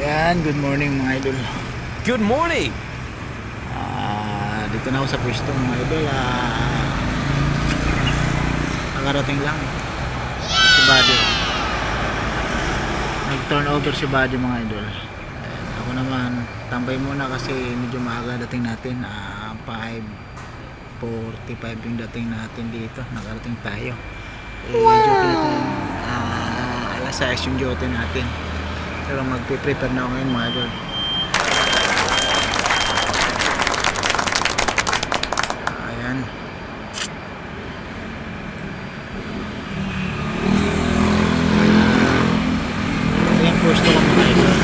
Yan, good morning mga idol. Good morning. Dito na ako sa pwesto mga idol. Nakarating lang si Buddy. Nag-turn over si Buddy mga idol. Ayan, ako naman tambay muna kasi medyo maaga dating natin. 5:45 yung dating natin dito. Nakarating tayo. Duty natin, alas 6 yung duty natin. Pero magpe-prepare na ako ngayon mga idol. Ayan. Ayan, pwesto ko mga idol.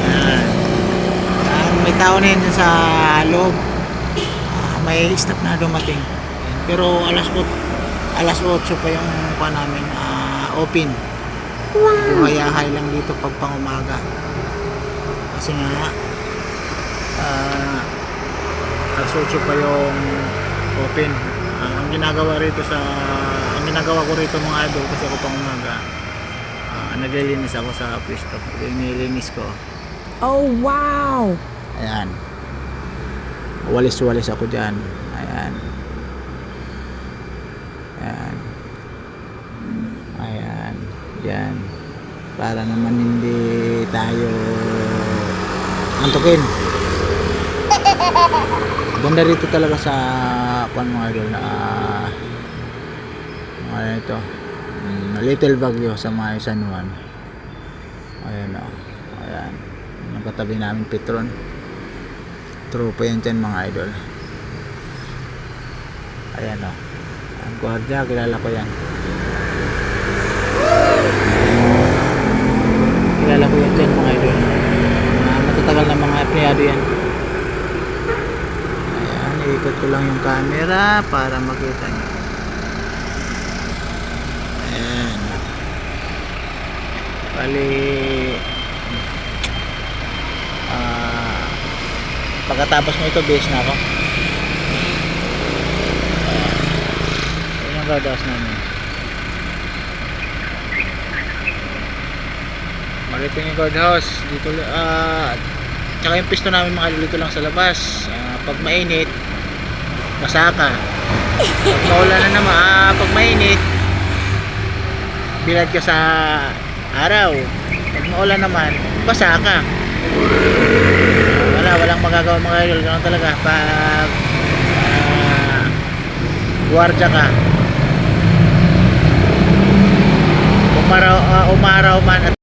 Ayan. May tao na yun sa loob. May staff na dumating. Ayan. Pero alas 8 pa yung pa namin open. Yung hayahay lang dito pag pangumaga kasi nga alas 8 pa yung open. Ang ginagawa ko rito mga idol kasi ako pangumaga, naglilinis ako sa pwesto. Nililinis ko. Oh wow, Ayan, walis ako dyan. Ayan, yan para naman hindi tayo antukin. Ganda rito talaga sa mga idol na ito, Little Baguio sa may San Juan. Ayan o, ayan yung katabi namin Petron. Tropa yan dyan mga idol. Ayan o, ang gwardiya, kilala ko yan. Kilala ko yan dyan mga idol. Matatagal na mga empleyado yan. Ayan, iikot ko lang yung camera para makita nyo. Ayan. Bali pagkatapos mo ito base na ako. Ayan ang guardhouse namin. Malito yung guardhouse dito, tsaka yung pisto namin mga dito lang sa labas. Pag mainit masaka, pag maulan na naman, pag mainit bilad ka sa araw, pag maulan naman basa ka. Walang magagawa mga idol. Ganun talaga pag guardia ka, umaraw man at